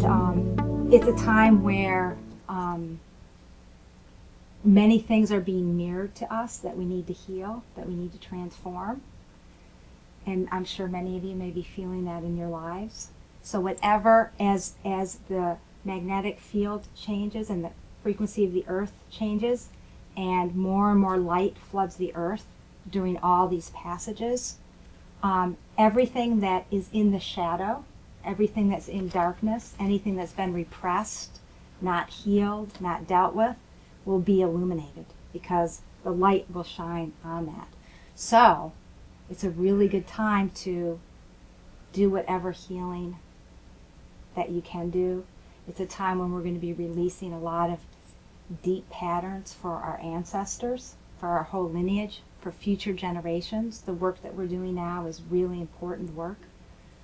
And it's a time where many things are being mirrored to us that we need to heal, that we need to transform. And I'm sure many of you may be feeling that in your lives. So whatever, as the magnetic field changes and the frequency of the earth changes, and more light floods the earth during all these passages, everything that is in the shadow, everything that's in darkness, anything that's been repressed, not healed, not dealt with, will be illuminated, because the light will shine on that. So it's a really good time to do whatever healing that you can do. It's a time when we're going to be releasing a lot of deep patterns for our ancestors, for our whole lineage, for future generations. The work that we're doing now is really important work.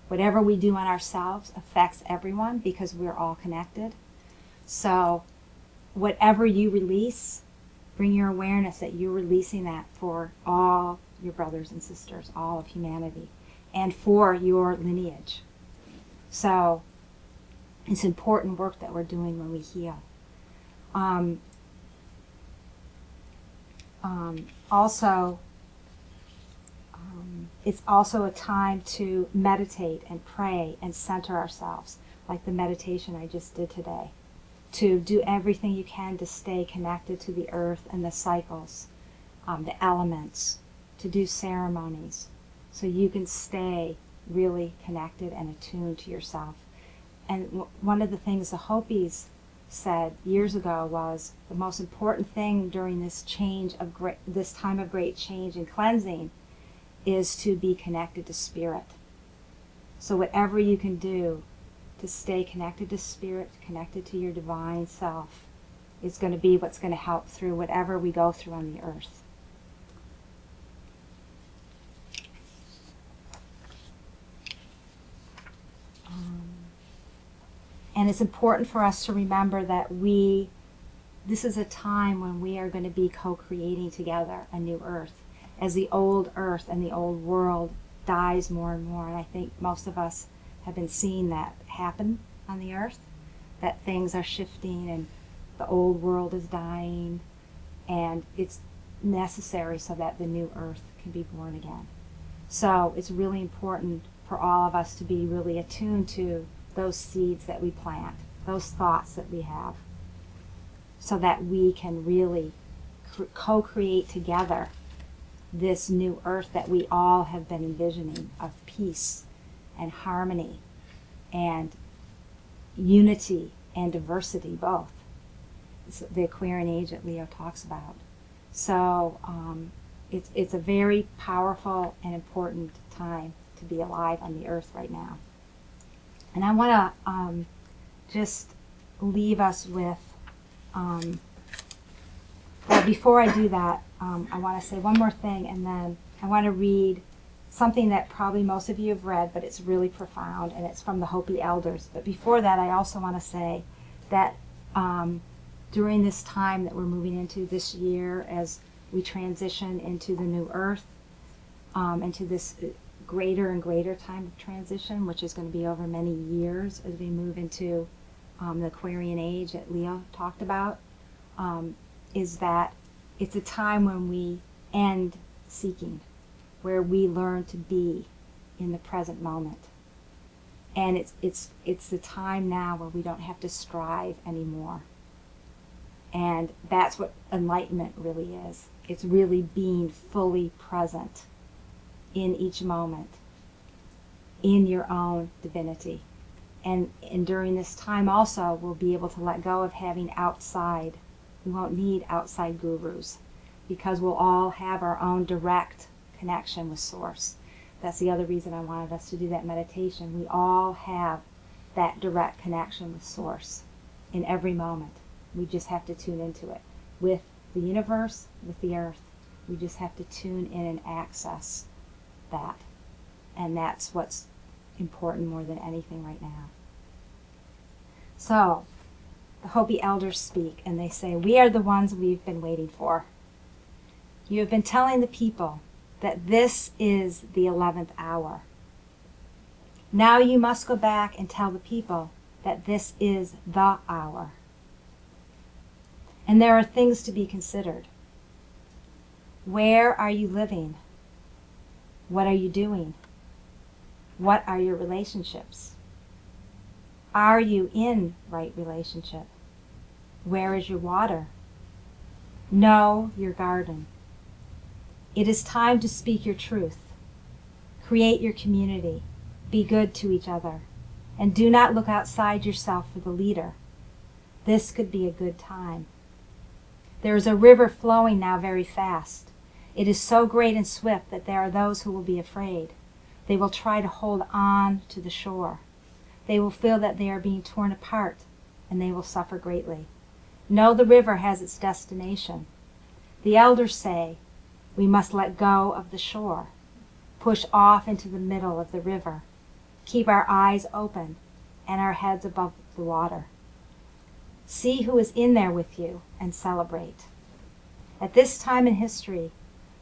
Whatever we do on ourselves affects everyone, because we're all connected. So whatever you release, bring your awareness that you're releasing that for all your brothers and sisters, all of humanity, and for your lineage. So it's important work that we're doing when we heal. It's also a time to meditate and pray and center ourselves, like the meditation I just did today. To do everything you can to stay connected to the earth and the cycles, the elements, to do ceremonies, so you can stay really connected and attuned to yourself. And one of the things the Hopis said years ago was the most important thing during this this time of great change and cleansing is to be connected to spirit. So whatever you can do to stay connected to spirit, connected to your divine self, is going to be what's going to help through whatever we go through on the earth. And it's important for us to remember that this is a time when we are going to be co-creating together a new earth. As the old earth and the old world dies more and more, and I think most of us have been seeing that happen on the earth, that things are shifting and the old world is dying, and it's necessary so that the new earth can be born again. So it's really important for all of us to be really attuned to those seeds that we plant, those thoughts that we have, so that we can really co-create together this new earth that we all have been envisioning, of peace and harmony and unity and diversity, both. It's the Aquarian age that Leo talks about. So it's a very powerful and important time to be alive on the earth right now. And I want to just leave us with, well, before I do that, I want to say one more thing, and then I want to read something that probably most of you have read, but it's really profound, and it's from the Hopi elders. But before that, I also want to say that during this time that we're moving into this year, as we transition into the new earth, into this greater and greater time of transition, which is going to be over many years as we move into the Aquarian age that Leo talked about, is that it's a time when we end seeking, where we learn to be in the present moment. And it's the time now where we don't have to strive anymore. And that's what enlightenment really is. It's really being fully present in each moment, in your own divinity. And during this time also, we'll be able to let go of having outside. We won't need outside gurus, because we'll all have our own direct connection with Source. That's the other reason I wanted us to do that meditation. We all have that direct connection with Source in every moment. We just have to tune into it. With the universe, with the earth, we just have to tune in and access that. And that's what's important more than anything right now. So, the Hopi elders speak, and they say, "We are the ones we've been waiting for. You have been telling the people that this is the 11th hour. Now you must go back and tell the people that this is the hour. And there are things to be considered. Where are you living? What are you doing? What are your relationships? Are you in right relationship? Where is your water? Know your garden. It is time to speak your truth. Create your community. Be good to each other. And do not look outside yourself for the leader. This could be a good time. There is a river flowing now very fast. It is so great and swift that there are those who will be afraid. They will try to hold on to the shore. They will feel that they are being torn apart, and they will suffer greatly. Know the river has its destination. The elders say, we must let go of the shore, push off into the middle of the river, keep our eyes open and our heads above the water. See who is in there with you and celebrate. At this time in history,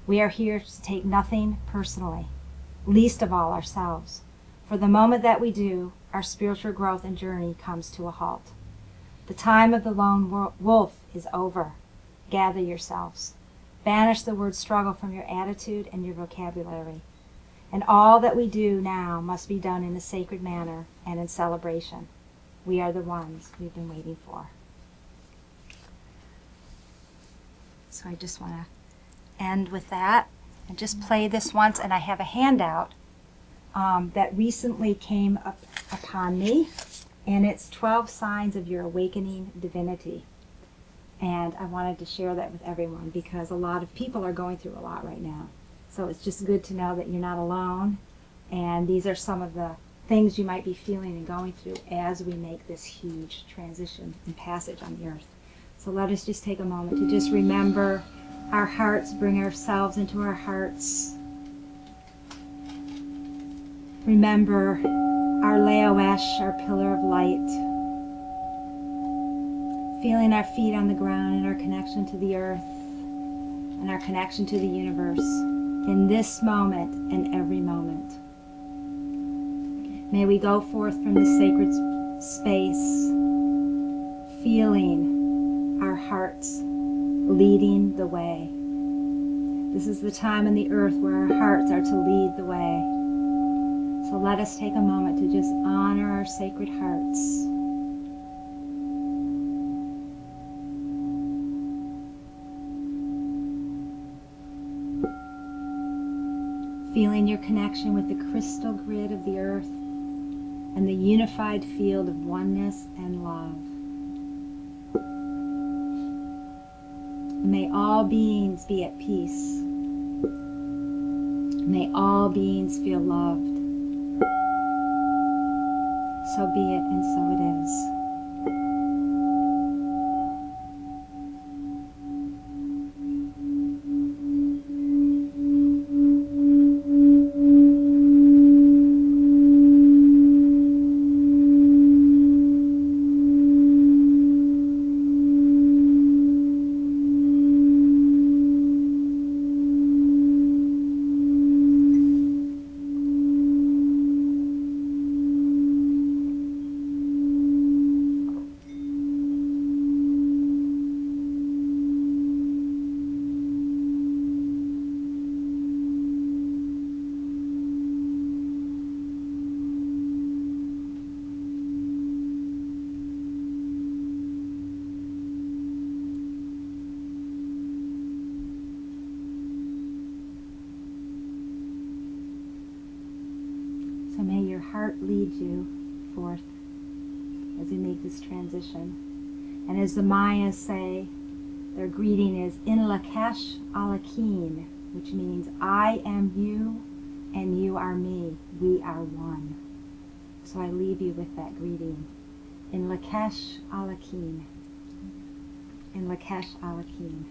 we are here to take nothing personally, least of all ourselves. For the moment that we do, our spiritual growth and journey comes to a halt. The time of the lone wolf is over. Gather yourselves. Banish the word struggle from your attitude and your vocabulary. And all that we do now must be done in a sacred manner and in celebration. We are the ones we've been waiting for. So I just want to end with that and just play this once. And I have a handout that recently came upon me, and it's 12 signs of your awakening divinity. And I wanted to share that with everyone because a lot of people are going through a lot right now. So it's just good to know that you're not alone, and these are some of the things you might be feeling and going through as we make this huge transition and passage on the earth. So let us just take a moment to just remember our hearts, bring ourselves into our hearts. Remember our Leoesh, our pillar of light. Feeling our feet on the ground and our connection to the earth and our connection to the universe in this moment and every moment. May we go forth from this sacred space feeling our hearts leading the way. This is the time on the earth where our hearts are to lead the way. So let us take a moment to just honor our sacred hearts. Feeling your connection with the crystal grid of the earth and the unified field of oneness and love. May all beings be at peace. May all beings feel loved. So be it, and so it is. So may your heart lead you forth as we make this transition. And as the Mayas say, their greeting is In Lakesh Alakin, which means I am you and you are me. We are one. So I leave you with that greeting. In Lakesh Alakin. In Lakesh Alakin.